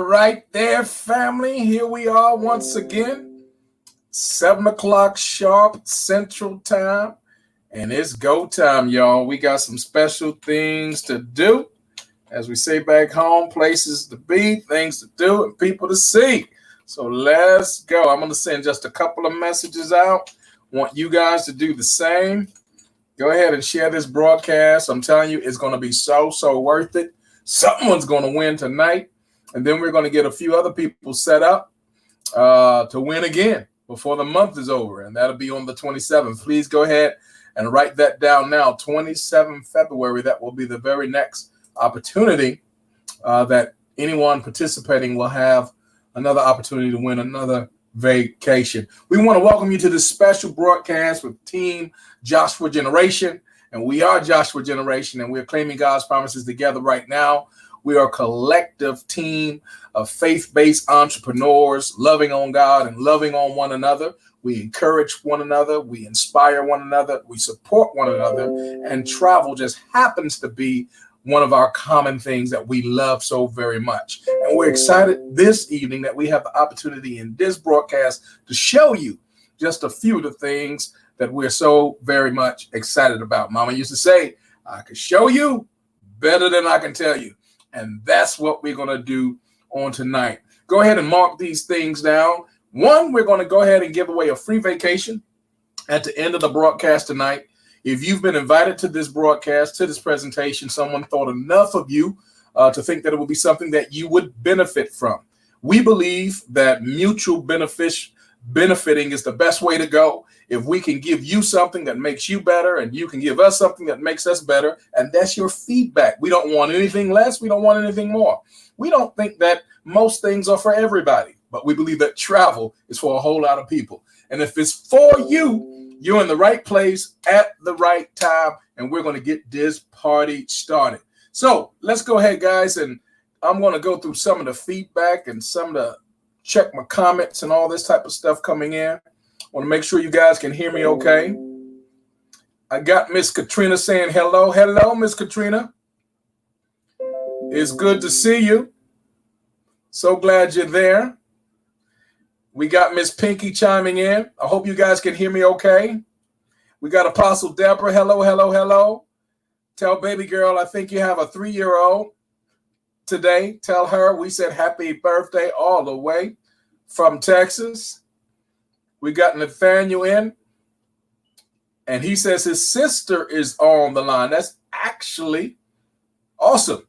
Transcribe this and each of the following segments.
All right there, family. Here we are once again, 7 o'clock sharp Central Time, and it's go time, y'all. We got some special things to do. As we say back home, places to be, things to do, and people to see. So let's go. I'm going to send just a couple of messages out. Want you guys to do the same. Go ahead and share this broadcast. I'm telling you, it's going to be so worth it. Someone's going to win tonight. And then we're going to get a few other people set up to win again before the month is over. And that'll be on the 27th. Please go ahead and write that down now. 27 February, that will be the very next opportunity that anyone participating will have another opportunity to win another vacation. We want to welcome you to this special broadcast with Team Joshua Generation. And we are Joshua Generation, and we're claiming God's promises together right now. We are a collective team of faith-based entrepreneurs loving on God and loving on one another. We encourage one another. We inspire one another. We support one another. And travel just happens to be one of our common things that we love so very much. And we're excited this evening that we have the opportunity in this broadcast to show you just a few of the things that we're so very much excited about. Mama used to say, I can show you better than I can tell you. And that's what we're going to do on tonight. Go ahead and mark these things down. One, we're going to go ahead and give away a free vacation at the end of the broadcast tonight. If you've been invited to this broadcast, to this presentation, someone thought enough of you to think that it would be something that you would benefit from. We believe that mutual benefiting is the best way to go. If we can give you something that makes you better and you can give us something that makes us better, and that's your feedback. We don't want anything less. We don't want anything more. We don't think that most things are for everybody, but we believe that travel is for a whole lot of people. And if it's for you, you're in the right place at the right time, and we're going to get this party started. So let's go ahead, guys, and I'm going to go through some of the feedback and some of the check my comments and all this type of stuff coming in. I want to make sure you guys can hear me okay. I got Miss Katrina saying hello. Hello, Miss Katrina. It's good to see you. So glad you're there. We got Miss Pinky chiming in. I hope you guys can hear me okay. We got Apostle Deborah. Hello, hello, hello. Tell baby girl, I think you have a 3-year-old today. Tell her we said happy birthday all the way from Texas. We got Nathaniel in, and he says his sister is on the line. That's actually awesome.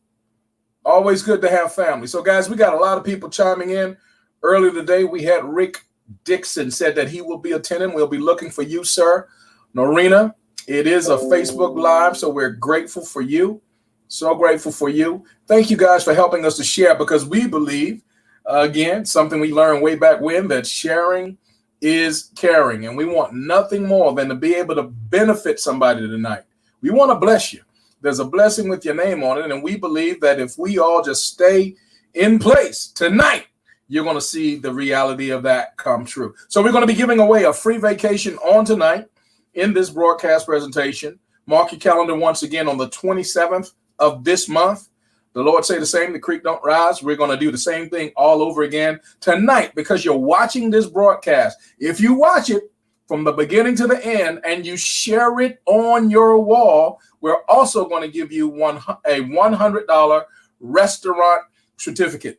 Always good to have family. So, guys, we got a lot of people chiming in. Earlier today, we had Rick Dixon said that he will be attending. We'll be looking for you, sir. Norina, it is a Facebook Live, so we're grateful for you. So grateful for you. Thank you guys for helping us to share, because we believe, again, something we learned way back when, that sharing is caring. And we want nothing more than to be able to benefit somebody tonight. We want to bless you. There's a blessing with your name on it. And we believe that if we all just stay in place tonight, you're going to see the reality of that come true. So we're going to be giving away a free vacation on tonight in this broadcast presentation. Mark your calendar once again on the 27th of this month. The Lord say the same, the creek don't rise. We're going to do the same thing all over again tonight, because you're watching this broadcast. If you watch it from the beginning to the end and you share it on your wall, we're also going to give you a $100 restaurant certificate.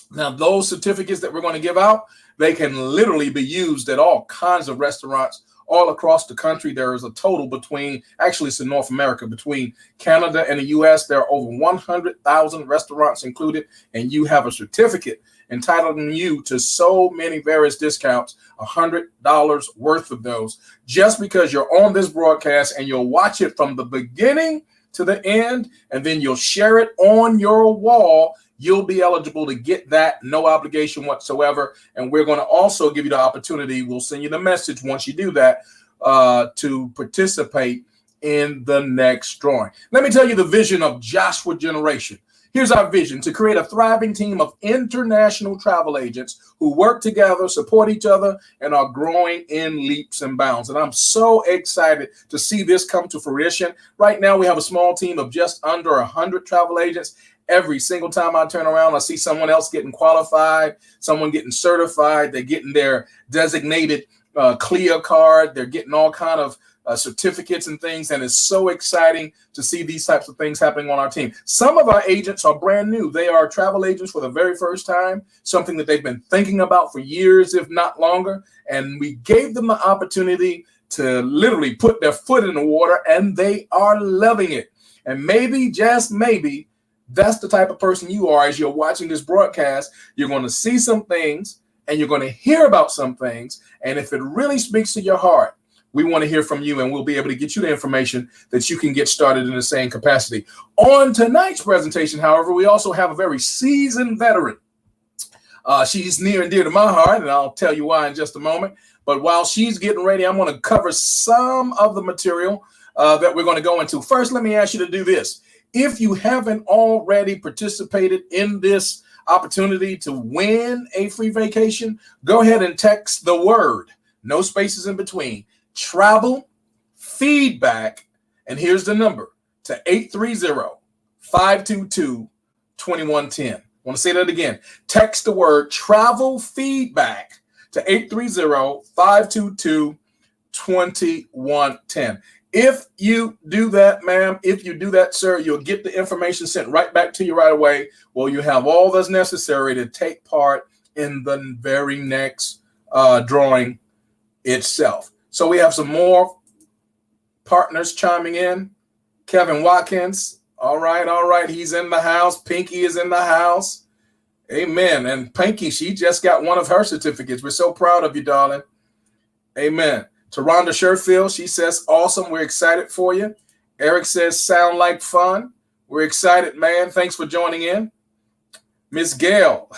Now, those certificates that we're going to give out, they can literally be used at all kinds of restaurants all across the country. There is a total between, actually it's in North America, between Canada and the U.S., there are over 100,000 restaurants included, and you have a certificate entitling you to so many various discounts, $100 worth of those, just because you're on this broadcast and you'll watch it from the beginning to the end, and then you'll share it on your wall. You'll be eligible to get that, no obligation whatsoever. And we're going to also give you the opportunity, we'll send you the message once you do that, to participate in the next drawing. Let me tell you the vision of Joshua Generation. Here's our vision: to create a thriving team of international travel agents who work together, support each other, and are growing in leaps and bounds. And I'm so excited to see this come to fruition. Right now, we have a small team of just under 100 travel agents. Every single time I turn around, I see someone else getting qualified, someone getting certified. They're getting their designated CLIA card. They're getting all kind of certificates and things. And it's so exciting to see these types of things happening on our team. Some of our agents are brand new. They are travel agents for the very first time, something that they've been thinking about for years, if not longer. And we gave them the opportunity to literally put their foot in the water, and they are loving it. And maybe, just maybe, that's the type of person you are. As you're watching this broadcast, you're going to see some things and you're going to hear about some things. And if it really speaks to your heart, we want to hear from you, and we'll be able to get you the information that you can get started in the same capacity. On tonight's presentation, however, we also have a very seasoned veteran. She's near and dear to my heart, and I'll tell you why in just a moment. But while she's getting ready, I'm going to cover some of the material that we're going to go into. First, let me ask you to do this. If you haven't already participated in this opportunity to win a free vacation, go ahead and text the word, no spaces in between, travel feedback, and here's the number, to 830-522-2110. I want to say that again. Text the word travel feedback to 830-522-2110. If you do that, ma'am, if you do that, sir, you'll get the information sent right back to you right away. Well, you have all that's necessary to take part in the very next drawing itself. So we have some more partners chiming in. Kevin Watkins. All right. He's in the house. Pinky is in the house. Amen. And Pinky, she just got one of her certificates. We're so proud of you, darling. Amen. Taronda Sherfield, she says, awesome. We're excited for you. Eric says, sound like fun. We're excited, man. Thanks for joining in. Miss Gail,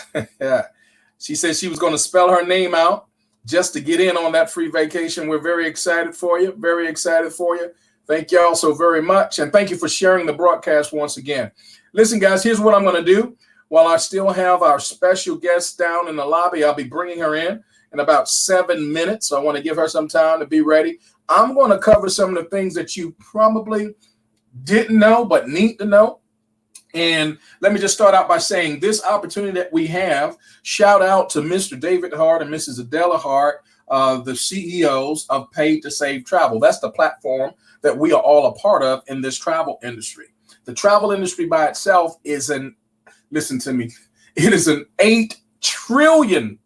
she says she was going to spell her name out just to get in on that free vacation. We're very excited for you. Very excited for you. Thank you all so very much. And thank you for sharing the broadcast once again. Listen, guys, here's what I'm going to do. While I still have our special guest down in the lobby, I'll be bringing her in about 7 minutes. So I want to give her some time to be ready. I'm going to cover some of the things that you probably didn't know but need to know. And let me just start out by saying this opportunity that we have, shout out to Mr. David Hart and Mrs. Adela Hart, the CEOs of Paid to Save Travel. That's the platform that we are all a part of in this travel industry. The travel industry by itself is listen to me, it is an $8 trillion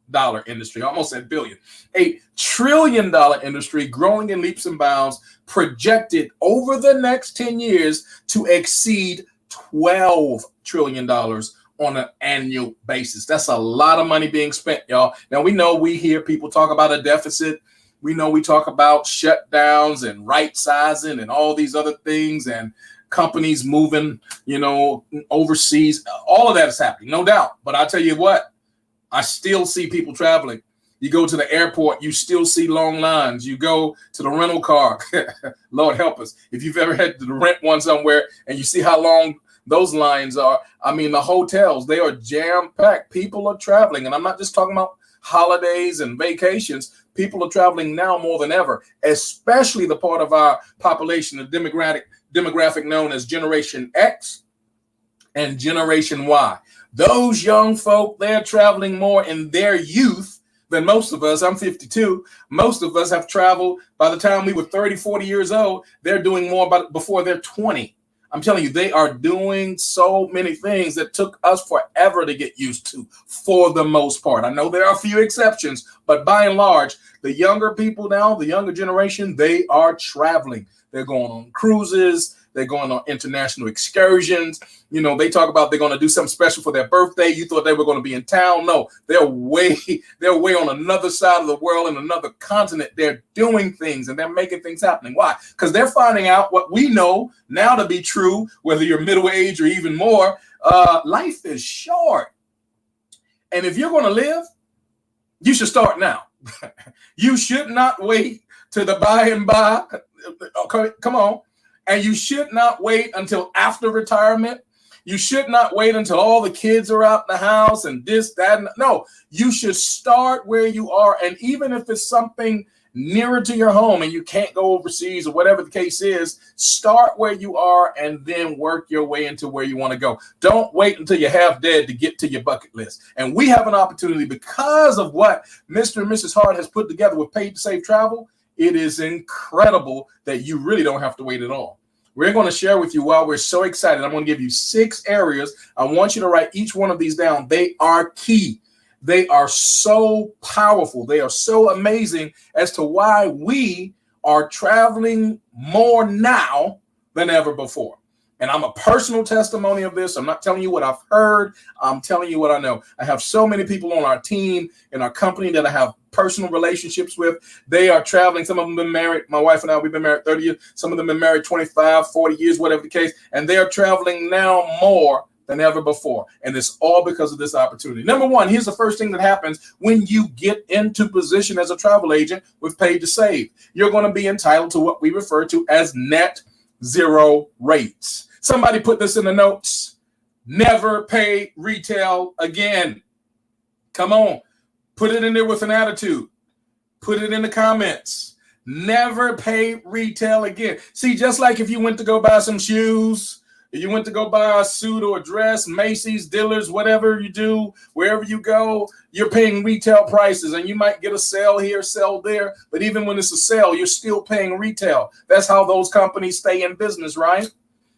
industry, almost $1 billion, $8 trillion industry, growing in leaps and bounds, projected over the next 10 years to exceed $12 trillion on an annual basis. That's a lot of money being spent, y'all. Now, we hear people talk about a deficit. We talk about shutdowns and right sizing and all these other things, and companies moving, overseas. All of that is happening, no doubt. But I tell you what, I still see people traveling. You go to the airport, you still see long lines. You go to the rental car. Lord help us. If you've ever had to rent one somewhere and you see how long those lines are, I mean, the hotels, they are jam-packed. People are traveling. And I'm not just talking about holidays and vacations. People are traveling now more than ever, especially the part of our population, the demographic known as Generation X and Generation Y. Those young folk, they're traveling more in their youth than most of us. I'm 52. Most of us have traveled by the time we were 30, 40 years old. They're doing more before they're 20. I'm telling you, they are doing so many things that took us forever to get used to, for the most part. I know there are a few exceptions, but by and large, the younger people now, the younger generation, they are traveling. They're going on cruises. They're going on international excursions. They talk about they're going to do something special for their birthday. You thought they were going to be in town. No, they're way on another side of the world, in another continent. They're doing things and they're making things happening. Why? Because they're finding out what we know now to be true, whether you're middle age or even more. Life is short. And if you're going to live, you should start now. You should not wait to the by and by. Okay, come on. And you should not wait until after retirement. You should not wait until all the kids are out in the house and this, that. No, you should start where you are. And even if it's something nearer to your home and you can't go overseas or whatever the case is, start where you are and then work your way into where you want to go. Don't wait until you're half dead to get to your bucket list. And we have an opportunity because of what Mr. and Mrs. Hart has put together with Paid to Save Travel. It is incredible that you really don't have to wait at all. We're going to share with you why we're so excited. I'm going to give you 6 areas. I want you to write each one of these down. They are key. They are so powerful. They are so amazing as to why we are traveling more now than ever before. And I'm a personal testimony of this. I'm not telling you what I've heard. I'm telling you what I know. I have so many people on our team, in our company, that I have personal relationships with. They are traveling. Some of them have been married. My wife and I, we've been married 30 years. Some of them have been married 25, 40 years, whatever the case. And they are traveling now more than ever before. And it's all because of this opportunity. Number one, here's the first thing that happens when you get into position as a travel agent with Paid to Save. You're going to be entitled to what we refer to as net zero rates. Somebody put this in the notes. Never pay retail again. Come on. Put it in there with an attitude. Put it in the comments. Never pay retail again. See, just like if you went to go buy some shoes, if you went to go buy a suit or a dress, Macy's, Dillard's, whatever you do, wherever you go, you're paying retail prices, and you might get a sale here, sale there. But even when it's a sale, you're still paying retail. That's how those companies stay in business, right?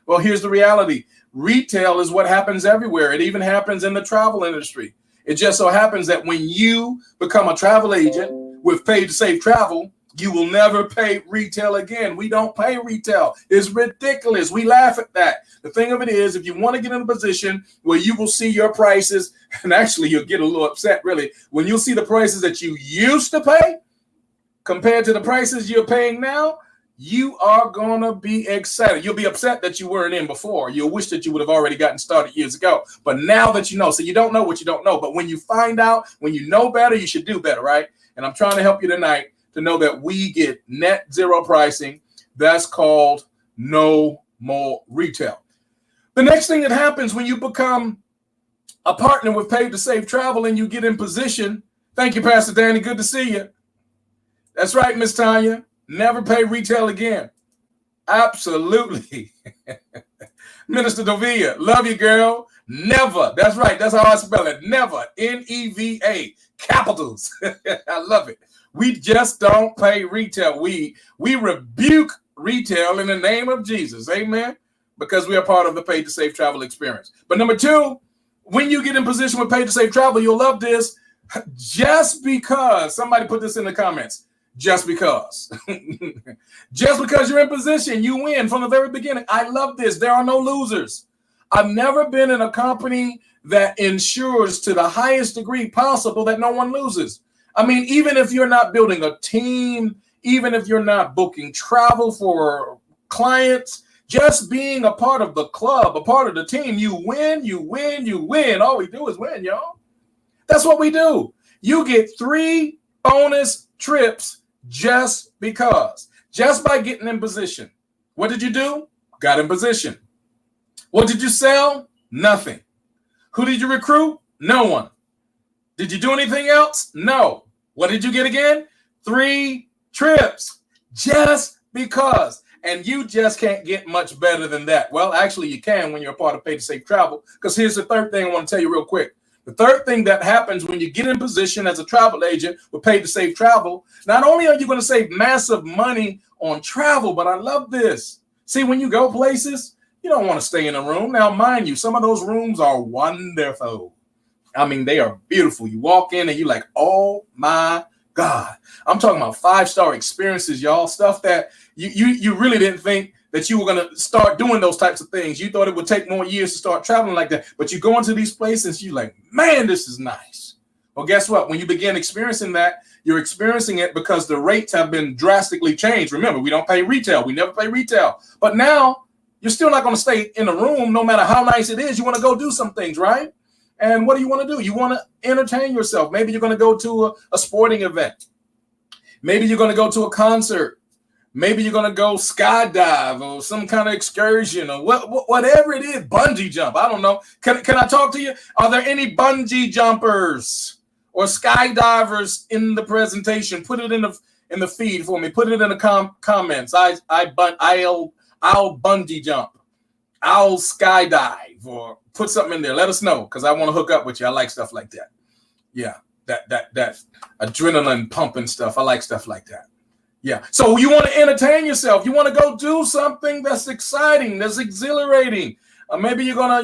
Well, here's the reality. Retail is what happens everywhere. It even happens in the travel industry. It just so happens that when you become a travel agent with Paid to Save Travel, you will never pay retail again. We don't pay retail. It's ridiculous. We laugh at that. The thing of it is, if you want to get in a position where you will see your prices, and actually you'll get a little upset, really, when you'll see the prices that you used to pay compared to the prices you're paying now, you are going to be excited. You'll be upset that you weren't in before. You'll wish that you would have already gotten started years ago. But now that you know, so you don't know what you don't know. But when you find out, when you know better, you should do better, right? And I'm trying to help you tonight to know that we get net zero pricing. That's called no more retail. The next thing that happens when you become a partner with Paid to Save Travel and you get in position, thank you, Pastor Danny, good to see you. That's right, Miss Tanya. Never pay retail again. Absolutely. Minister Dovia, love you, girl. Never. That's right. That's how I spell it. Never. N-E-V-A. Capitals. I love it. We just don't pay retail. We rebuke retail in the name of Jesus. Amen. Because we are part of the Paid to Save Travel experience. But number two, when you get in position with Paid to Save Travel, you'll love this. Just because, somebody put this in the comments. Just because. Just because you're in position, you win from the very beginning. I love this. There are no losers. I've never been in a company that ensures to the highest degree possible that no one loses. I mean, even if you're not building a team, even if you're not booking travel for clients, just being a part of the club, a part of the team, you win, you win, you win. All we do is win, y'all. That's what we do. You get 3 bonus trips just because, just by getting in position. What did you do? Got in position. What did you sell? Nothing. Who did you recruit? No one. Did you do anything else? No. What did you get again? 3 trips just because. And you just can't get much better than that. Well, actually, you can when you're a part of Paid to Save Travel, because here's the third thing I want to tell you real quick. The third thing that happens when you get in position as a travel agent with Paid to Save Travel, not only are you going to save massive money on travel, but I love this. See, when you go places, you don't want to stay in a room. Now, mind you, some of those rooms are wonderful. I mean, they are beautiful. You walk in and you're like, oh my God. I'm talking about 5-star experiences, y'all. Stuff that you really didn't think that you were going to start doing those types of things. You thought it would take more years to start traveling like that. But you go into these places, you're like, man, this is nice. Well, guess what? When you begin experiencing that, you're experiencing it because the rates have been drastically changed. Remember, we don't pay retail. We never pay retail. But now you're still not going to stay in a room no matter how nice it is. You want to go do some things, right? And what do you want to do? You want to entertain yourself. Maybe you're going to go to a sporting event. Maybe you're going to go to a concert. Maybe you're going to go skydive or some kind of excursion or whatever it is, bungee jump. I don't know. Can I talk to you? Are there any bungee jumpers or skydivers in the presentation? Put it in in the feed for me. Put it in the comments. I'll bungee jump. I'll skydive, or put something in there. Let us know, because I want to hook up with you. I like stuff like that. Yeah, that adrenaline pumping stuff. I like stuff like that. Yeah. So you want to entertain yourself. You want to go do something that's exciting, that's exhilarating. Maybe you're gonna,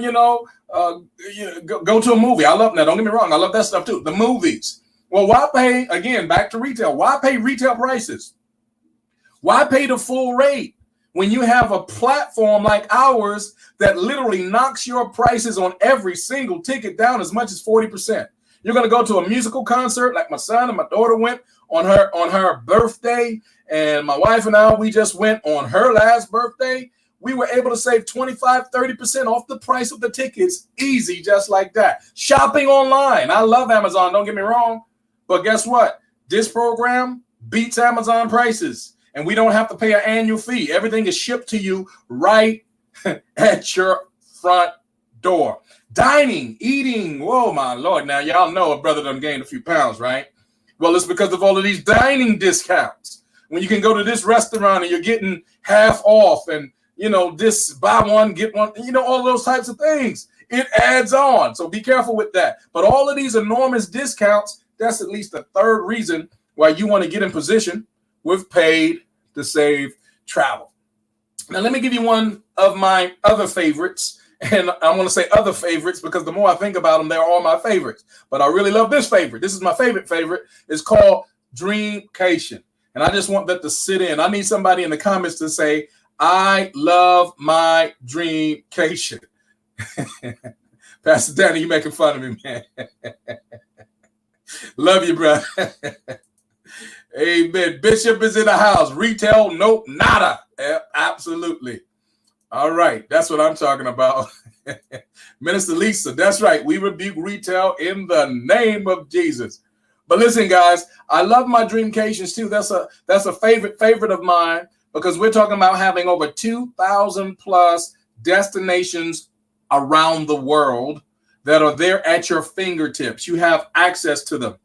go to a movie. I love that. Don't get me wrong. I love that stuff too. The movies. Well, why pay, again, back to retail? Why pay retail prices? Why pay the full rate when you have a platform like ours that literally knocks your prices on every single ticket down as much as 40%? You're going to go to a musical concert like my son and my daughter went on her birthday, and my wife and I, we just went on her last birthday. We were able to save 25-30% off the price of the tickets, easy, just like that. Shopping online. I love Amazon, don't get me wrong. But guess what? This program beats Amazon prices, and we don't have to pay an annual fee. Everything is shipped to you right at your front door. Dining, eating. Whoa, my Lord. Now, y'all know a brother done gained a few pounds, right? Well, it's because of all of these dining discounts. When you can go to this restaurant and you're getting half off, and, this buy one, get one, all those types of things. It adds on. So be careful with that. But all of these enormous discounts, that's at least the third reason why you want to get in position with Paid to Save Travel. Now, let me give you one of my other favorites. And I want to say other favorites because the more I think about them, they're all my favorites. But I really love this favorite. This is my favorite. It's called Dreamcation. And I just want that to sit in. I need somebody in the comments to say, I love my Dreamcation. Pastor Danny, you making fun of me, man. Love you, bro. Amen. Bishop is in the house. Retail, nope, nada. Absolutely. All right. That's what I'm talking about. Minister Lisa, that's right. We rebuke retail in the name of Jesus. But listen, guys, I love my Dreamcations too. That's a favorite of mine, because we're talking about having over 2,000 plus destinations around the world that are there at your fingertips. You have access to them.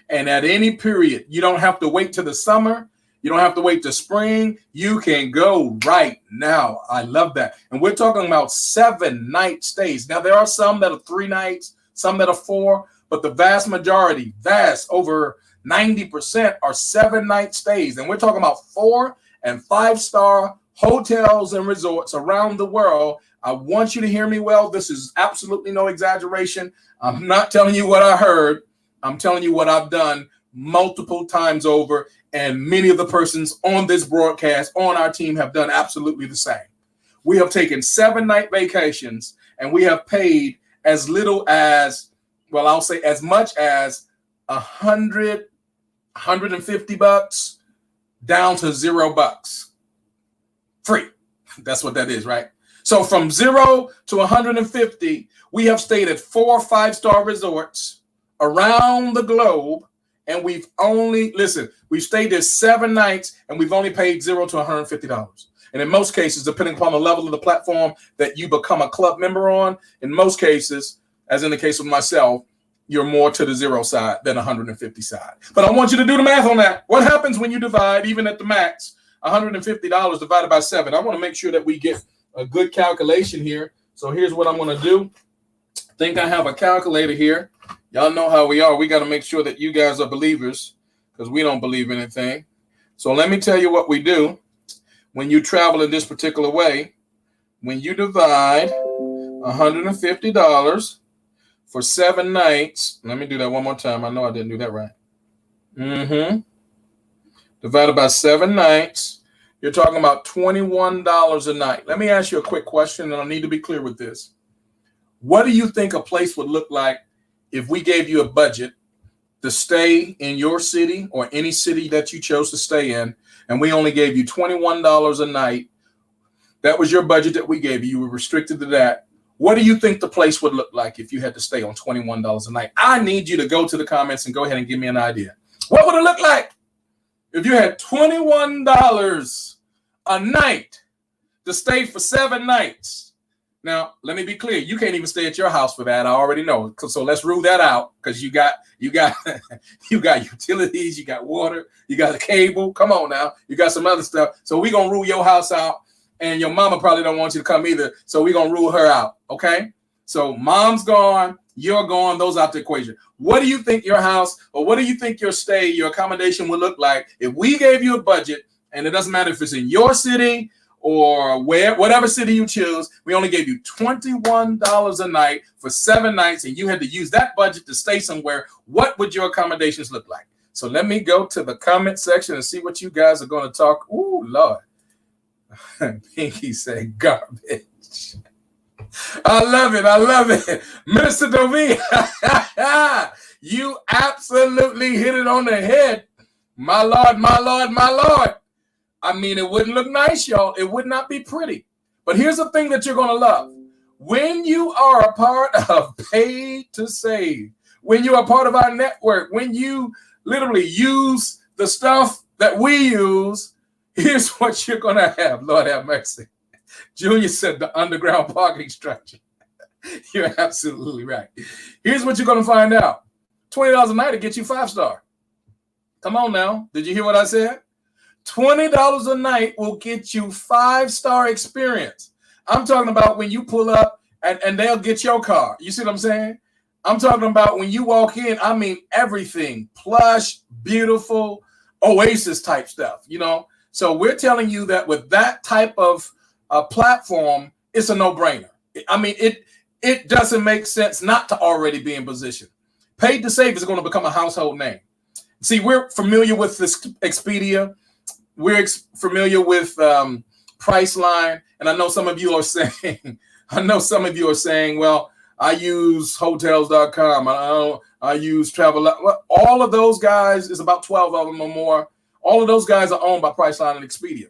And at any period, you don't have to wait till the summer. You don't have to wait till spring. You can go right now. I love that. And we're talking about 7-night stays. Now, there are some that are 3 nights, some that are 4, but the vast majority, over 90% are 7-night stays. And we're talking about 4- and 5-star hotels and resorts around the world. I want you to hear me well. This is absolutely no exaggeration. I'm not telling you what I heard. I'm telling you what I've done multiple times over, and many of the persons on this broadcast on our team have done absolutely the same. We have taken 7-night vacations, and we have paid as little as, well, I'll say as much as $100, $150 down to $0. Free. That's what that is, right? So from 0 to 150, we have stayed at 4 5-star resorts around the globe. And we've stayed there 7 nights, and we've only paid $0 to $150. And in most cases, depending upon the level of the platform that you become a club member on, in most cases, as in the case of myself, you're more to the 0 side than 150 side. But I want you to do the math on that. What happens when you divide, even at the max, $150 divided by 7? I want to make sure that we get a good calculation here. So here's what I'm going to do. I think I have a calculator here. Y'all know how we are. We got to make sure that you guys are believers, because we don't believe anything. So let me tell you what we do when you travel in this particular way. When you divide $150 for 7 nights, let me do that one more time. I know I didn't do that right. Divided by 7 nights, you're talking about $21 a night. Let me ask you a quick question, and I need to be clear with this. What do you think a place would look like if we gave you a budget to stay in your city or any city that you chose to stay in, and we only gave you $21 a night? That was your budget that we gave you. You were restricted to that. What do you think the place would look like if you had to stay on $21 a night? I need you to go to the comments and go ahead and give me an idea. What would it look like if you had $21 a night to stay for 7 nights? Now, let me be clear. You can't even stay at your house for that. I already know. So let's rule that out, because you got you got utilities, you got water, you got a cable. Come on now. You got some other stuff. So we're going to rule your house out, and your mama probably don't want you to come either. So we're going to rule her out, okay? So mom's gone, you're gone, those out the equation. What do you think your house, or what do you think your stay, your accommodation would look like if we gave you a budget, and it doesn't matter if it's in your city or whatever city you choose, we only gave you $21 a night for 7 nights, and you had to use that budget to stay somewhere? What would your accommodations look like? So let me go to the comment section and see what you guys are going to talk. Ooh, Lord. Pinky said garbage. I love it. I love it. Minister Dovi, you absolutely hit it on the head. My Lord, my Lord, my Lord. I mean, it wouldn't look nice, y'all. It would not be pretty. But here's the thing that you're going to love. When you are a part of Paid to Save, when you are part of our network, when you literally use the stuff that we use, here's what you're going to have. Lord have mercy. Junior said the underground parking structure. You're absolutely right. Here's what you're going to find out. $20 a night to get you 5-star. Come on now. Did you hear what I said? $20 a night will get you 5-star experience. I'm talking about when you pull up and they'll get your car. You see what I'm saying? I'm talking about when you walk in, I mean everything. Plush, beautiful, Oasis type stuff, you know? So we're telling you that with that type of platform, it's a no-brainer. I mean, it doesn't make sense not to already be in position. Paid to Save is going to become a household name. See, we're familiar with this Expedia. We're familiar with Priceline, and I know some of you are saying, well, I use hotels.com. I use travel. Well, all of those guys, is about 12 of them or more. All of those guys are owned by Priceline and Expedia.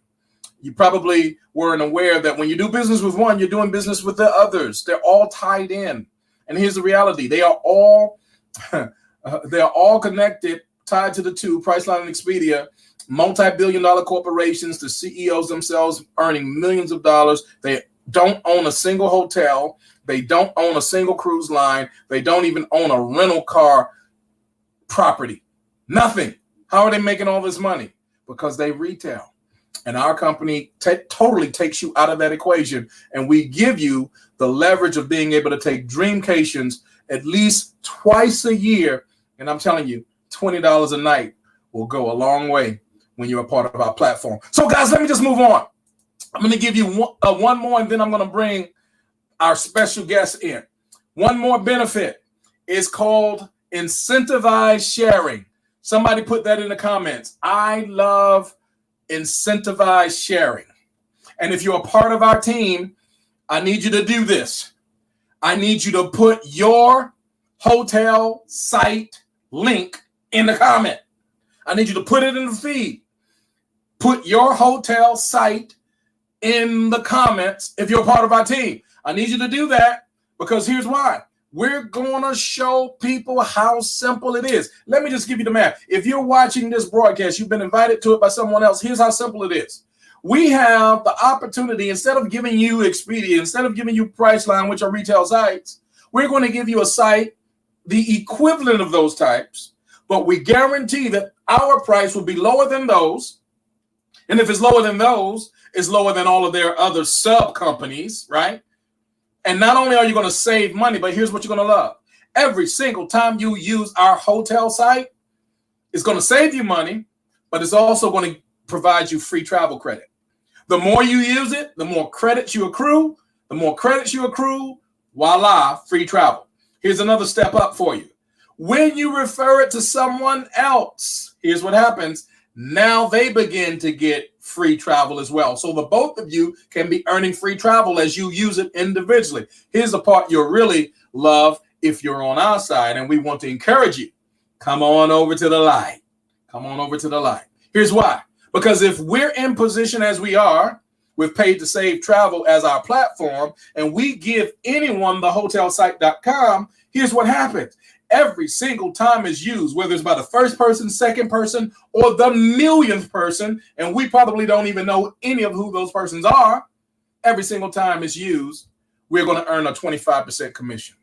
You probably weren't aware that when you do business with one, you're doing business with the others. They're all tied in. And here's the reality. They are all connected, tied to the two, Priceline and Expedia, multi-billion-dollar corporations, the CEOs themselves earning millions of dollars. They don't own a single hotel. They don't own a single cruise line. They don't even own a rental car property. Nothing. How are they making all this money? Because they retail. And our company totally takes you out of that equation. And we give you the leverage of being able to take dreamcations at least twice a year. And I'm telling you, $20 a night will go a long way when you're a part of our platform. So guys, let me just move on. I'm going to give you one more, and then I'm going to bring our special guest in. One more benefit is called incentivized sharing. Somebody put that in the comments. I love incentivized sharing. And if you're a part of our team, I need you to do this. I need you to put your hotel site link in the comment. I need you to put it in the feed. Put your hotel site in the comments if you're a part of our team. I need you to do that because here's why. We're going to show people how simple it is. Let me just give you the math. If you're watching this broadcast, you've been invited to it by someone else. Here's how simple it is. We have the opportunity, instead of giving you Expedia, instead of giving you Priceline, which are retail sites, we're going to give you a site, the equivalent of those types, but we guarantee that our price will be lower than those. And if it's lower than those, it's lower than all of their other sub companies, right? And not only are you going to save money, but here's what you're going to love. Every single time you use our hotel site, it's going to save you money, but it's also going to provide you free travel credit. The more you use it, the more credits you accrue. The more credits you accrue, voila, free travel. Here's another step up for you. When you refer it to someone else, here's what happens. Now they begin to get free travel as well. So the both of you can be earning free travel as you use it individually. Here's the part you'll really love if you're on our side, and we want to encourage you. Come on over to the light. Come on over to the light. Here's why. Because if we're in position as we are with Paid to Save Travel as our platform, and we give anyone the hotelsite.com, here's what happens. Every single time is used, whether it's by the first person, second person, or the millionth person, and we probably don't even know any of who those persons are. Every single time is used, we're going to earn a 25% commission.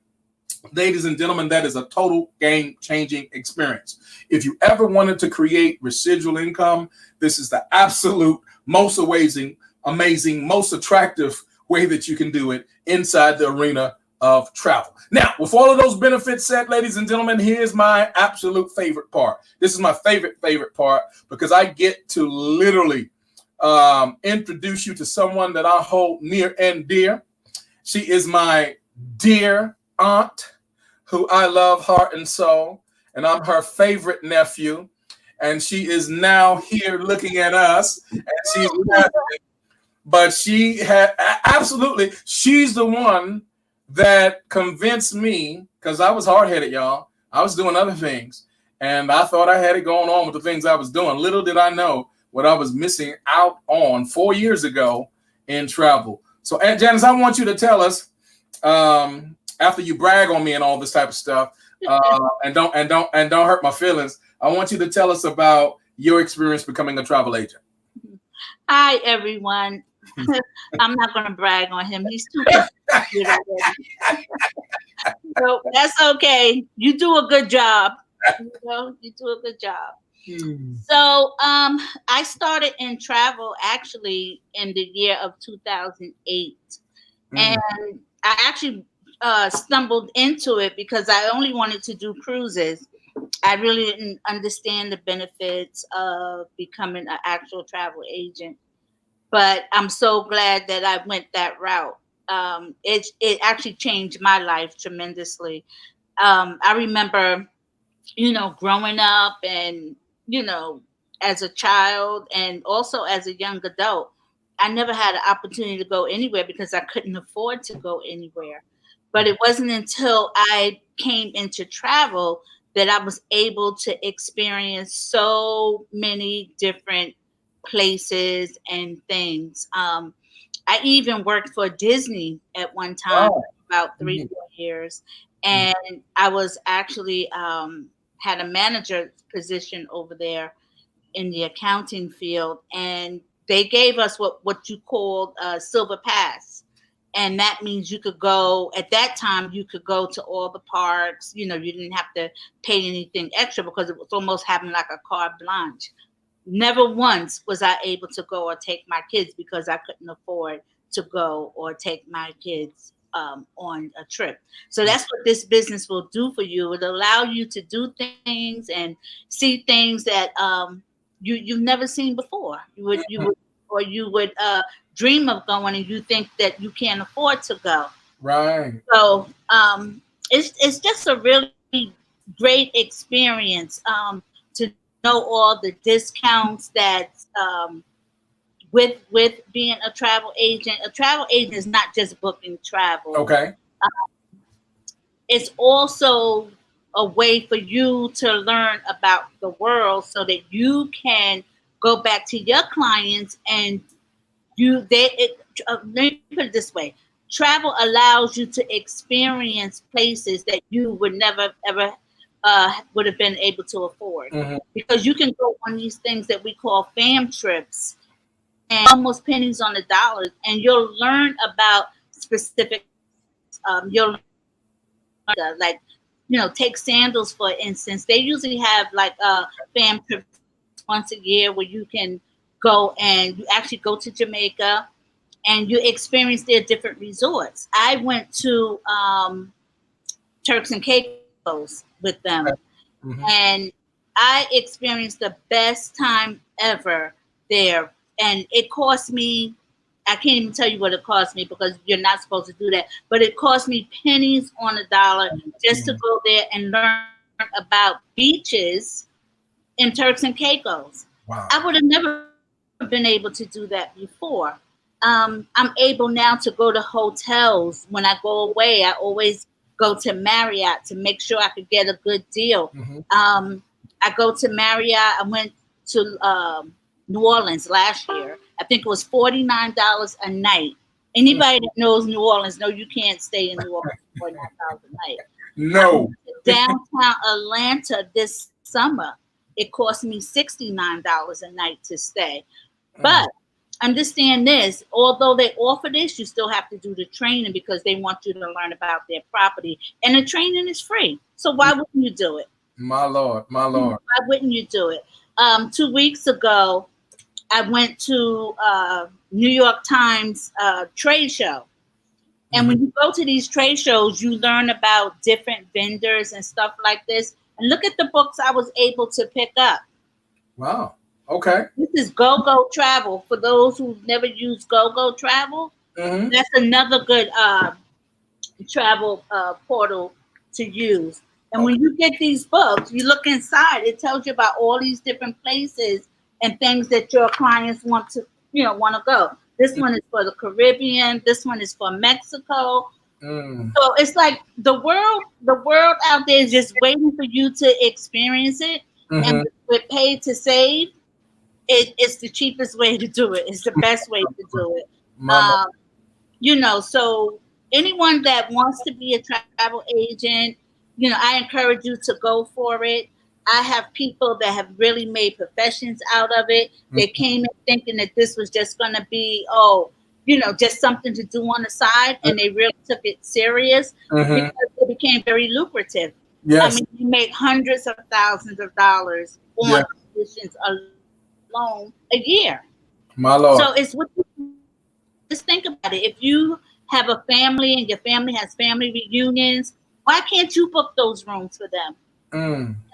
Ladies and gentlemen, that is a total game-changing experience. If you ever wanted to create residual income, this is the absolute most amazing, most attractive way that you can do it inside the arena of travel. Now, with all of those benefits set, ladies and gentlemen, here's my absolute favorite part. This is my favorite part because I get to literally introduce you to someone that I hold near and dear. She is my dear aunt, who I love heart and soul, and I'm her favorite nephew. And she is now here looking at us, and she's laughing. But she had absolutely, she's the one that convinced me, because I was hard-headed, y'all. I was doing other things, and I thought I had it going on with the things I was doing. Little did I know what I was missing out on 4 years ago in travel. So, Aunt Janice, I want you to tell us, after you brag on me and all this type of stuff, and don't hurt my feelings, I want you to tell us about your experience becoming a travel agent. Hi, everyone. I'm not going to brag on him. He's too good already. So that's okay. You do a good job. You do a good job. So I started in travel actually in the year of 2008. And I actually stumbled into it because I only wanted to do cruises. I really didn't understand the benefits of becoming an actual travel agent. But I'm so glad that I went that route. It actually changed my life tremendously. I remember, growing up and, as a child and also as a young adult, I never had an opportunity to go anywhere because I couldn't afford to go anywhere. But it wasn't until I came into travel that I was able to experience so many different places and things. I even worked for Disney at one time, about 3-4 years, and I was actually had a manager position over there in the accounting field, and they gave us what you called a silver pass. And that means you could go, at that time, you could go to all the parks. You didn't have to pay anything extra because it was almost having like a carte blanche. Never once was I able to go or take my kids because I couldn't afford to go or take my kids on a trip. So that's what this business will do for you. It will allow you to do things and see things that you've never seen before. You would dream of going, and you think that you can't afford to go. Right. So it's just a really great experience to know all the discounts that with being a travel agent. A travel agent is not just booking travel. Okay. It's also a way for you to learn about the world so that you can go back to your clients and let me put it this way. Travel allows you to experience places that you would never ever would have been able to afford, because you can go on these things that we call fam trips and almost pennies on the dollars, and you'll learn about specific. You'll learn, like, take sandals for instance. They usually have like fam trips once a year where you can go and you actually go to Jamaica and you experience their different resorts. I went to Turks and Caicos with them, and I experienced the best time ever there. And it cost me, I can't even tell you what it cost me because you're not supposed to do that, but it cost me pennies on a dollar just to go there and learn about beaches in Turks and Caicos. Wow. I would have never been able to do that before. I'm able now to go to hotels. When I go away, I always go to Marriott to make sure I could get a good deal. I go to Marriott. I went to New Orleans last year. I think it was $49 a night. Anybody that knows New Orleans know you can't stay in New Orleans for $49 a night. No. Downtown Atlanta this summer, it cost me $69 a night to stay. But understand this. Although they offer this, you still have to do the training because they want you to learn about their property. And the training is free. So why wouldn't you do it? My Lord, my Lord. Why wouldn't you do it? 2 weeks ago, I went to New York Times trade show. And when you go to these trade shows, you learn about different vendors and stuff like this. And look at the books I was able to pick up. Wow. Okay. This is GoGo Travel. For those who've never used GoGo Travel, that's another good travel portal to use. And when you get these books, you look inside, it tells you about all these different places and things that your clients want to go. This one is for the Caribbean. This one is for Mexico. So it's like the world out there is just waiting for you to experience it. And with Pay to Save, it's the cheapest way to do it. It's the best way to do it. So anyone that wants to be a travel agent, I encourage you to go for it. I have people that have really made professions out of it. They came in thinking that this was just going to be, just something to do on the side, and they really took it serious because it became very lucrative. Yes. I mean, you make hundreds of thousands of dollars on commissions alone a year. My Lord. So it's what just think about it. If you have a family and your family has family reunions, why can't you book those rooms for them?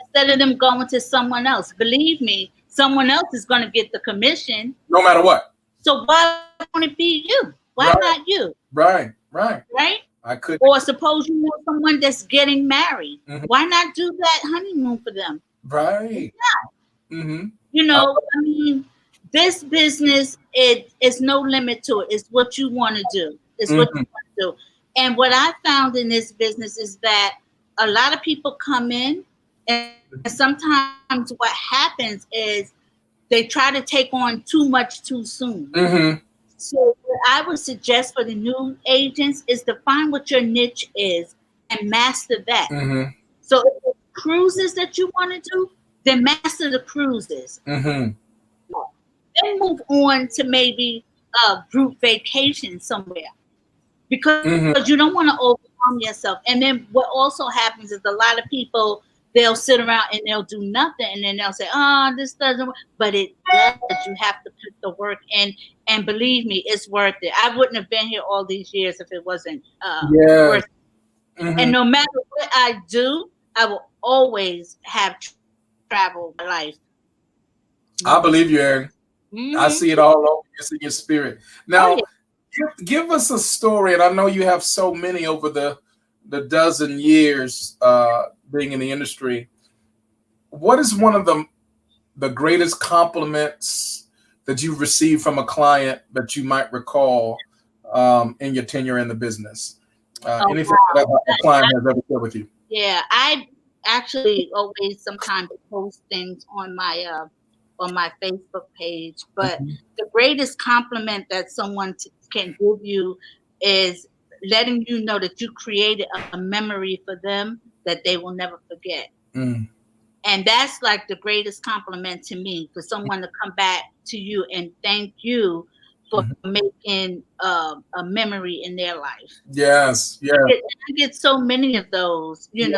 Instead of them going to someone else. Believe me, someone else is going to get the commission. No matter what. So why won't it be you? Why not you? Right. I could. Or suppose you know someone that's getting married. Why not do that honeymoon for them? Right. I mean, this business, it's no limit to it. It's what you want to do. It's what you want to do. And what I found in this business is that a lot of people come in, and sometimes what happens is they try to take on too much too soon. So what I would suggest for the new agents is to find what your niche is and master that. So if it's cruises that you want to do, then master the cruises. Then move on to maybe a group vacation somewhere. Because you don't want to overwhelm yourself. And then what also happens is a lot of people, they'll sit around and they'll do nothing, and then they'll say, "Oh, this doesn't work." But it does. You have to put the work in, and believe me, it's worth it. I wouldn't have been here all these years if it wasn't worth it. And no matter what I do, I will always have travel in my life. I believe you, Erin. I see it all over. It's in your spirit. Now, give us a story, and I know you have so many over the dozen years being in the industry. What is one of the greatest compliments that you've received from a client that you might recall in your tenure in the business? Anything that a client has ever shared with you? Yeah, I actually always sometimes post things on my Facebook page, but the greatest compliment that someone can give you is letting you know that you created a memory for them that they will never forget. And that's like the greatest compliment to me, for someone to come back to you and thank you for making a memory in their life. Yes, yeah. I get so many of those, and,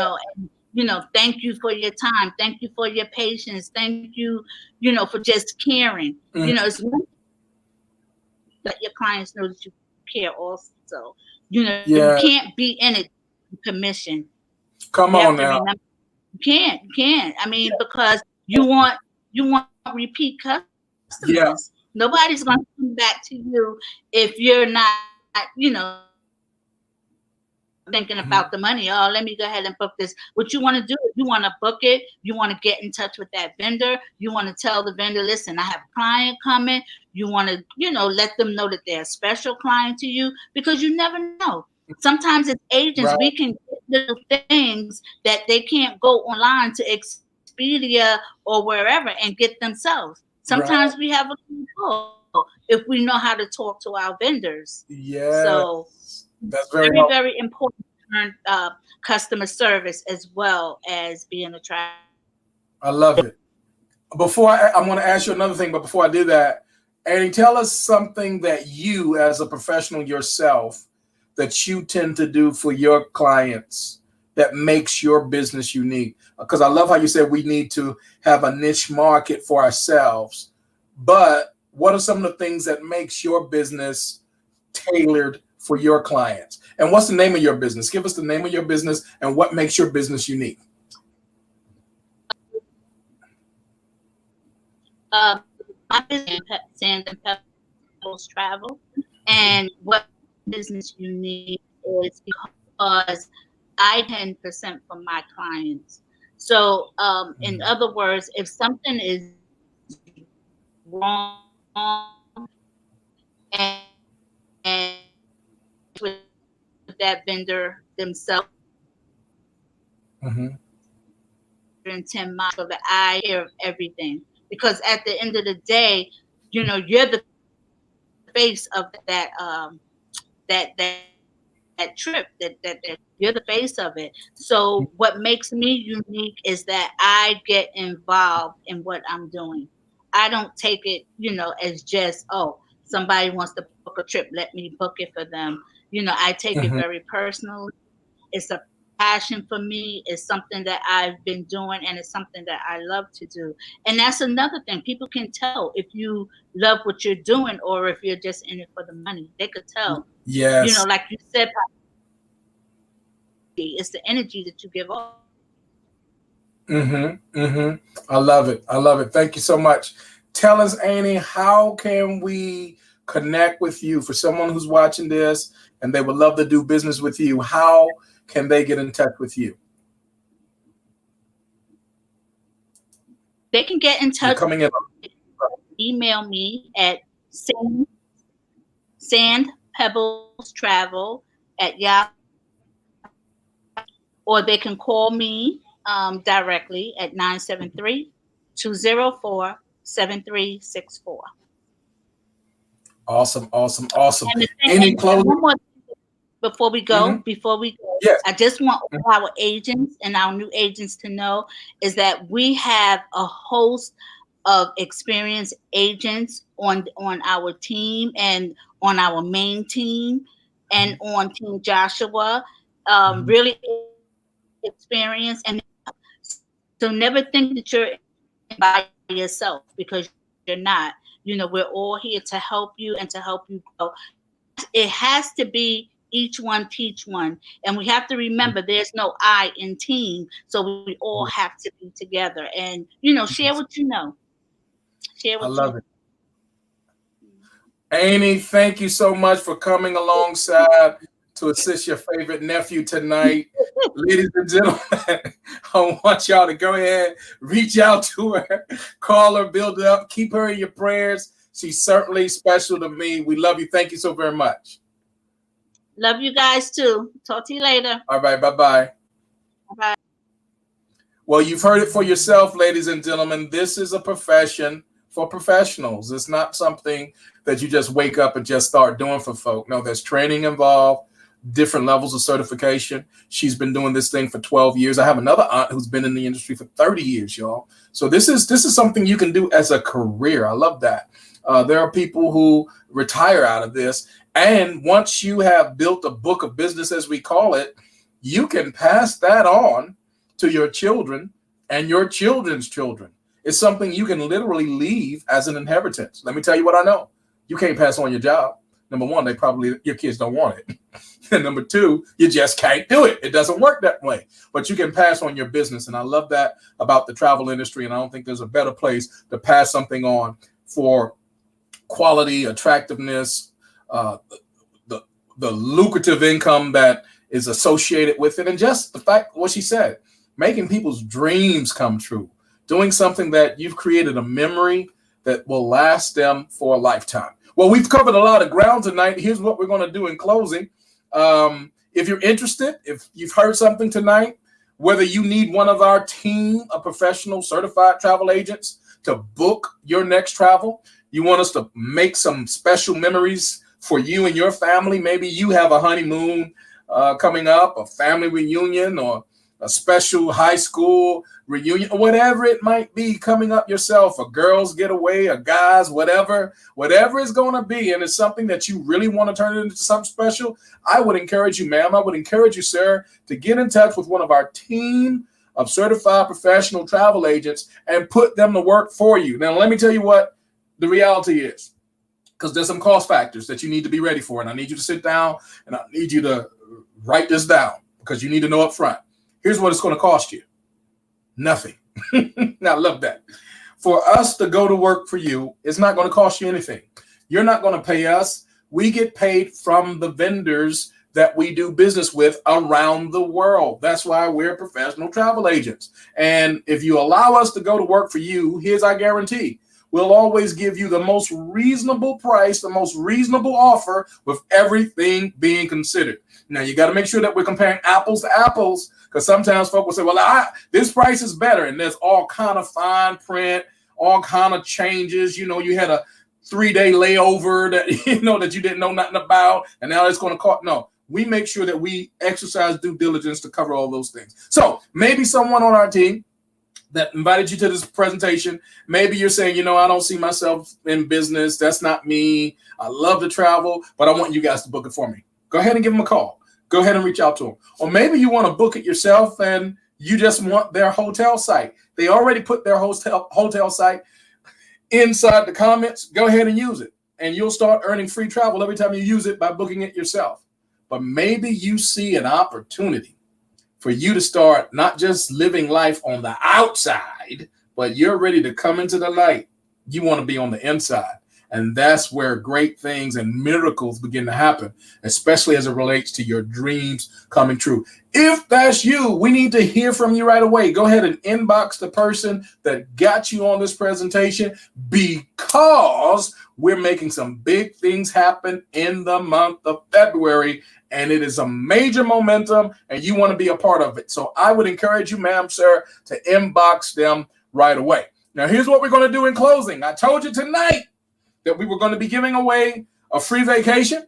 thank you for your time. Thank you for your patience. Thank you, for just caring. It's one thing that your clients know that you care also. You can't be in it commission. Come on now. Remember, you can't. I mean, because you want repeat customers. Yeah. Nobody's going to come back to you if you're not, thinking about the money. Oh, let me go ahead and book this. What you want to do is you want to book it. You want to get in touch with that vendor. You want to tell the vendor, listen, I have a client coming. You want to, let them know that they're a special client to you, because you never know. Sometimes as agents, we can get little things that they can't go online to Expedia or wherever and get themselves. Sometimes we have a control if we know how to talk to our vendors. Yeah. So that's very, very important to learn customer service as well as being a traveler. I love it. Before I want to ask you another thing, but before I do that, Annie, tell us something that you, as a professional yourself, that you tend to do for your clients that makes your business unique. Because I love how you said we need to have a niche market for ourselves. But what are some of the things that makes your business tailored for your clients? And what's the name of your business? Give us the name of your business and what makes your business unique. My business is Sand and Pebbles Travel, and what business unique is because I 10% from my clients. So, in other words, if something is wrong and with that vendor themselves in 10 miles, so that I hear of everything. Because at the end of the day, you're the face of that trip, that you're the face of it. So what makes me unique is that I get involved in what I'm doing. I don't take it, as just, oh, somebody wants to book a trip, let me book it for them. I take it very personally. It's a passion for me. It's something that I've been doing, and it's something that I love to do. And that's another thing. People can tell if you love what you're doing or if you're just in it for the money. They could tell. Yes. Like you said, it's the energy that you give off. I love it. I love it. Thank you so much. Tell us, Annie, how can we connect with you? For someone who's watching this and they would love to do business with you, how can they get in touch with you? They can get in touch. Coming in. Email me at sandpebblestravel@yahoo, or they can call me directly at 973-204-7364. Awesome. Any closing? Before we go, yes. I just want all our agents and our new agents to know is that we have a host of experienced agents on our team and on our main team and on Team Joshua, really experienced. And so never think that you're by yourself, because you're not. We're all here to help you and to help you grow. It has to be each one teach one, and we have to remember there's no I in team, so we all have to be together and share what you know. Share what I love it. Annie, thank you so much for coming alongside to assist your favorite nephew tonight. Ladies and gentlemen, I want y'all to go ahead, reach out to her, call her, build her up, keep her in your prayers. She's certainly special to me. We love you. Thank you so very much. Love you guys too. Talk to you later. All right. Bye-bye. Bye. Well, you've heard it for yourself, ladies and gentlemen. This is a profession for professionals. It's not something that you just wake up and just start doing for folk. No, there's training involved, different levels of certification. She's been doing this thing for 12 years. I have another aunt who's been in the industry for 30 years, y'all. So this is something you can do as a career. I love that. There are people who retire out of this. And once you have built a book of business, as we call it, you can pass that on to your children and your children's children. It's something you can literally leave as an inheritance. Let me tell you what I know. You can't pass on your job. Number one, your kids don't want it. And number two, you just can't do it. It doesn't work that way. But you can pass on your business. And I love that about the travel industry. And I don't think there's a better place to pass something on for quality, attractiveness, the lucrative income that is associated with it. And just the fact, what she said, making people's dreams come true, doing something that you've created a memory that will last them for a lifetime. Well, we've covered a lot of ground tonight. Here's what we're going to do in closing. If you're interested, if you've heard something tonight, whether you need one of our team of professional certified travel agents to book your next travel, you want us to make some special memories for you and your family. Maybe you have a honeymoon coming up, a family reunion, or a special high school reunion, whatever it might be coming up yourself, a girls getaway, a guys, whatever it's going to be, and it's something that you really want to turn it into something special, I would encourage you, ma'am, I would encourage you, sir, to get in touch with one of our team of certified professional travel agents and put them to work for you. Now, let me tell you what the reality is, because there's some cost factors that you need to be ready for, and I need you to sit down and I need you to write this down because you need to know up front. Here's what it's going to cost you. Nothing. Now, I love that. For us to go to work for you, it's not going to cost you anything. You're not going to pay us. We get paid from the vendors that we do business with around the world. That's why we're professional travel agents. And if you allow us to go to work for you, here's our guarantee. We'll always give you the most reasonable price, the most reasonable offer with everything being considered. Now, you got to make sure that we're comparing apples to apples, because sometimes folks will say, well, this price is better. And there's all kind of fine print, all kind of changes. You know, you had a 3-day layover that, that you didn't know nothing about. And now it's going to cost. No, we make sure that we exercise due diligence to cover all those things. So maybe someone on our team that invited you to this presentation, maybe you're saying, I don't see myself in business. That's not me. I love to travel, but I want you guys to book it for me. Go ahead and give them a call. Go ahead and reach out to them. Or maybe you want to book it yourself and you just want their hotel site. They already put their hotel site inside the comments. Go ahead and use it. And you'll start earning free travel every time you use it by booking it yourself. But maybe you see an opportunity for you to start not just living life on the outside, but you're ready to come into the light. You want to be on the inside. And that's where great things and miracles begin to happen, especially as it relates to your dreams coming true. If that's you, we need to hear from you right away. Go ahead and inbox the person that got you on this presentation, because we're making some big things happen in the month of February, and it is a major momentum, and you want to be a part of it. So I would encourage you, ma'am, sir, to inbox them right away. Now, here's what we're going to do in closing. I told you tonight that we were going to be giving away a free vacation.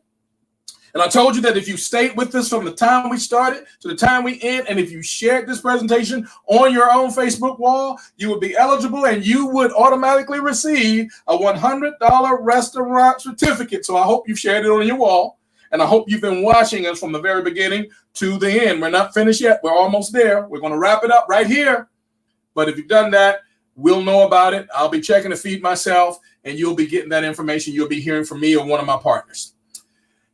And I told you that if you stayed with us from the time we started to the time we end, and if you shared this presentation on your own Facebook wall, you would be eligible and you would automatically receive a $100 restaurant certificate. So I hope you've shared it on your wall, and I hope you've been watching us from the very beginning to the end. We're not finished yet. We're almost there. We're going to wrap it up right here. But if you've done that, we'll know about it. I'll be checking the feed myself, and you'll be getting that information. You'll be hearing from me or one of my partners.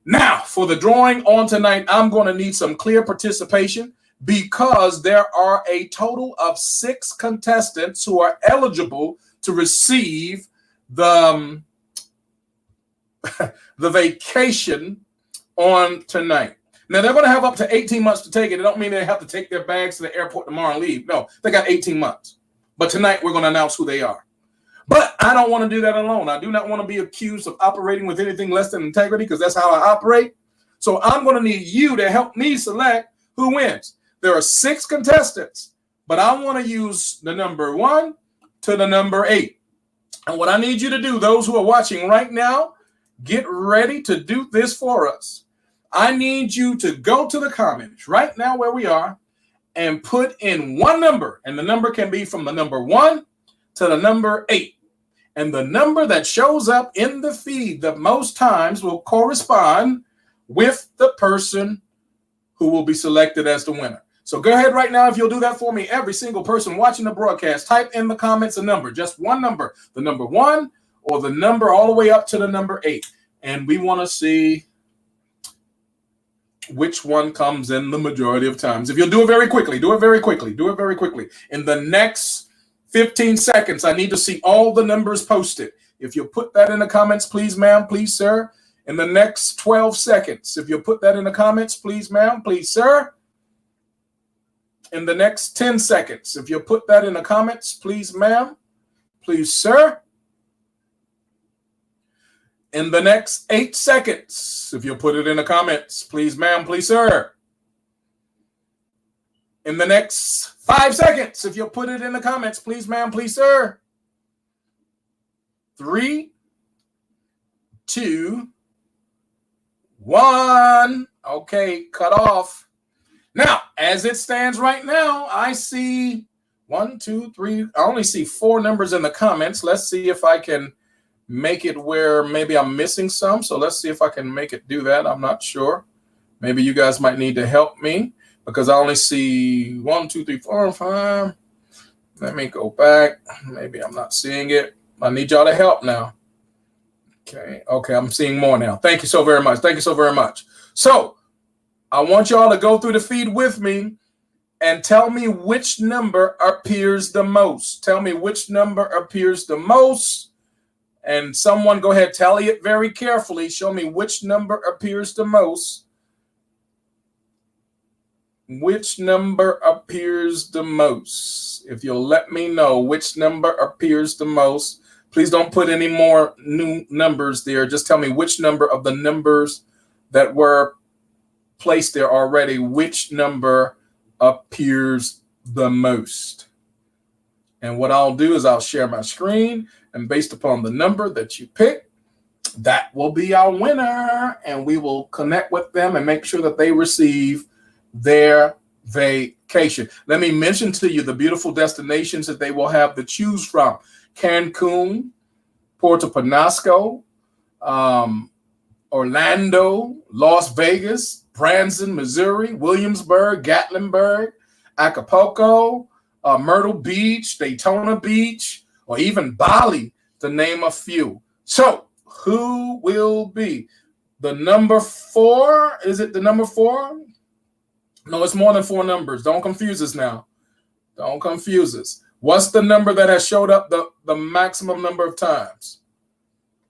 Now, for the drawing on tonight, I'm going to need some clear participation, because there are a total of 6 contestants who are eligible to receive the vacation on tonight. Now, they're going to have up to 18 months to take it. It don't mean they have to take their bags to the airport tomorrow and leave. No, they got 18 months. But tonight, we're going to announce who they are. But I don't want to do that alone. I do not want to be accused of operating with anything less than integrity, because that's how I operate. So I'm going to need you to help me select who wins. There are 6 contestants, but I want to use the number 1 to the number 8. And what I need you to do, those who are watching right now, get ready to do this for us. I need you to go to the comments right now where we are and put in one number. And the number can be from the number 1 to the number 8. And the number that shows up in the feed the most times will correspond with the person who will be selected as the winner. So go ahead right now. If you'll do that for me, every single person watching the broadcast, type in the comments a number, just one number, the number 1 or the number all the way up to the number 8. And we want to see which one comes in the majority of times. If you'll do it very quickly, do it very quickly, do it very quickly. In the next 15 seconds, I need to see all the numbers posted. If you'll put that in the comments, please, ma'am, please, sir. In the next 12 seconds, if you'll put that in the comments, please, ma'am, please, sir. In the next 10 seconds, if you'll put that in the comments, please, ma'am, please, sir. In the next 8 seconds, if you'll put it in the comments, please, ma'am, please, sir. In the next 5 seconds, if you'll put it in the comments, please, ma'am, please, sir. 3, 2, 1. Okay, cut off. Now, as it stands right now, I see 1, 2, 3. I only see 4 numbers in the comments. Let's see if I can make it where maybe I'm missing some. So let's see if I can make it do that. I'm not sure. Maybe you guys might need to help me because I only see 1, 2, 3, 4, 5. Let me go back. Maybe I'm not seeing it. I need y'all to help now. Okay, I'm seeing more now. Thank you so very much. Thank you so very much. So I want y'all to go through the feed with me and tell me which number appears the most. Tell me which number appears the most. And someone go ahead, tally it very carefully. Show me which number appears the most. Which number appears the most? If you'll let me know which number appears the most. Please don't put any more new numbers there. Just tell me which number of the numbers that were placed there already, which number appears the most. And what I'll do is I'll share my screen, and based upon the number that you pick, that will be our winner, and we will connect with them and make sure that they receive their vacation. Let me mention to you the beautiful destinations that they will have to choose from. Cancun, Puerto Penasco, Orlando, Las Vegas, Branson, Missouri, Williamsburg, Gatlinburg, Acapulco, Myrtle Beach, Daytona Beach, or even Bali, to name a few. So who will be the number 4? Is it the number 4? No, it's more than 4 numbers. Don't confuse us now. Don't confuse us. What's the number that has showed up the maximum number of times?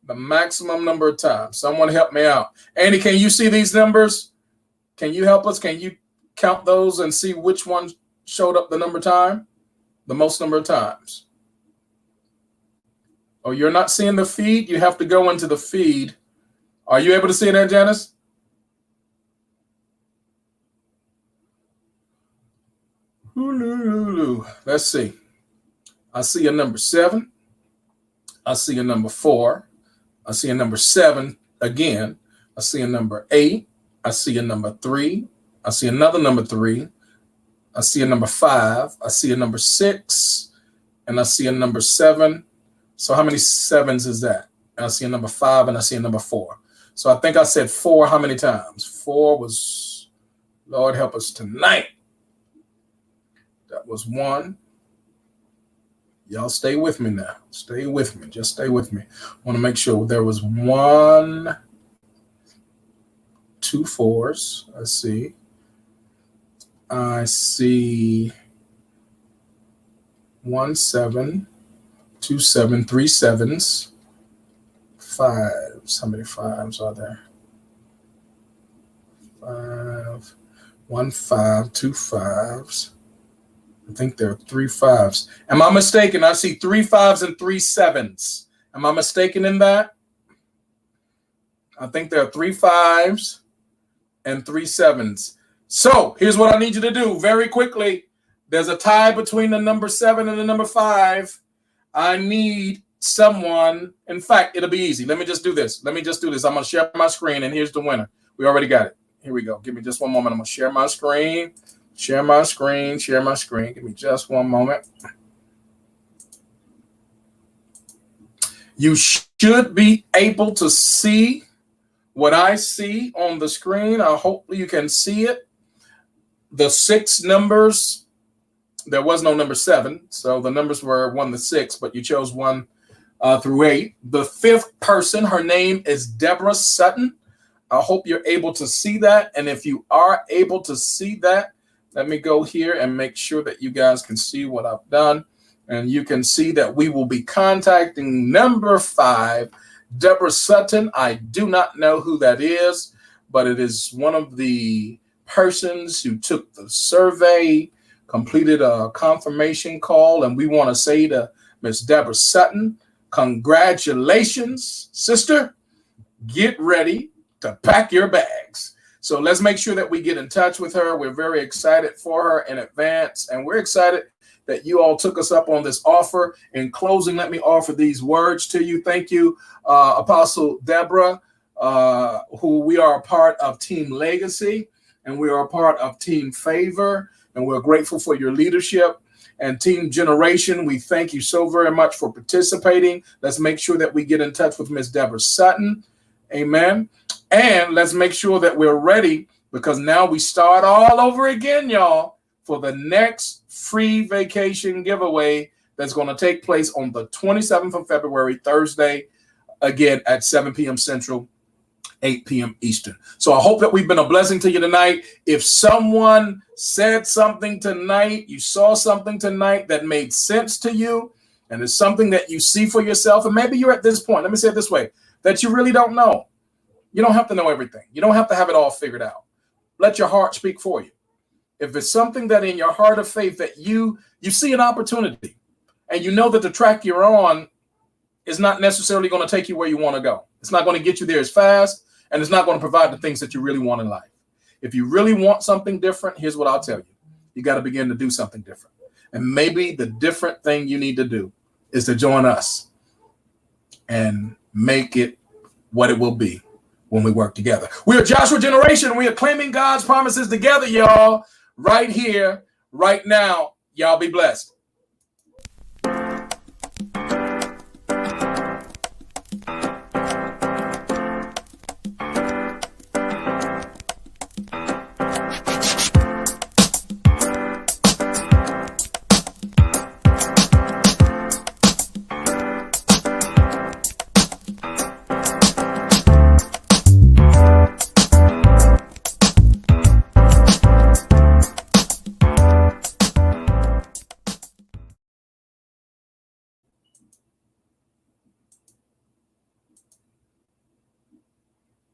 The maximum number of times. Someone help me out. Andy, can you see these numbers? Can you help us? Can you count those and see which one showed up the most number of times? Oh, you're not seeing the feed? You have to go into the feed. Are you able to see that, Janice? Let's see. I see a number 7. I see a number 4. I see a number 7 again. I see a number 8. I see a number 3. I see another number 3. I see a number 5. I see a number 6. And I see a number 7. So how many 7s is that? I see a number 5 and I see a number 4. So I think I said 4 how many times? 4 was, Lord help us tonight. That was 1. Y'all stay with me now. Stay with me. Just stay with me. I want to make sure there was 1, 2 4s. I see 1 7, 2 7, 3 7s, 5s. How many 5s are there? 5, 1 5, 2 5s. I think there are 3 5s. Am I mistaken? I see 3 5s and 3 7s. Am I mistaken in that? I think there are 3 5s and 3 7s. So here's what I need you to do very quickly. There's a tie between the number 7 and the number 5. I need someone. In fact, it'll be easy. Let me just do this. I'm going to share my screen, and here's the winner. We already got it. Here we go. Give me just one moment. I'm going to share my screen. Share my screen. Give me just one moment. You should be able to see what I see on the screen. I hope you can see it. The 6 numbers, there was no number 7, so the numbers were 1 to 6, but you chose 1 through 8. The 5th person, her name is Deborah Sutton. I hope you're able to see that, and if you are able to see that, let me go here and make sure that you guys can see what I've done. And you can see that we will be contacting number 5, Deborah Sutton. I do not know who that is, but it is one of the persons who took the survey, completed a confirmation call. And we want to say to Miss Deborah Sutton, congratulations, sister. Get ready to pack your bags. So let's make sure that we get in touch with her. We're very excited for her in advance, and we're excited that you all took us up on this offer. In closing, let me offer these words to you. Thank you, Apostle Deborah, who we are a part of Team Legacy. and we are a part of Team Favor, and we're grateful for your leadership. And Team Generation, we thank you so very much for participating. Let's make sure that we get in touch with Miss Deborah Sutton. Amen. And let's make sure that we're ready, because now we start all over again, y'all, for the next free vacation giveaway that's going to take place on the 27th of February, Thursday, again at 7 p.m. Central, 8 p.m. Eastern. So I hope that we've been a blessing to you tonight. If someone said something tonight, you saw something tonight that made sense to you, and it's something that you see for yourself, and maybe you're at this point, let me say it this way, that you really don't know. You don't have to know everything. You don't have to have it all figured out. Let your heart speak for you. If it's something that in your heart of faith that you see an opportunity, and you know that the track you're on is not necessarily going to take you where you want to go. It's not going to get you there as fast, and it's not going to provide the things that you really want in life. If you really want something different, here's what I'll tell you. You got to begin to do something different. And maybe the different thing you need to do is to join us and make it what it will be when we work together. We are Joshua Generation. We are claiming God's promises together, y'all, right here, right now. Y'all be blessed.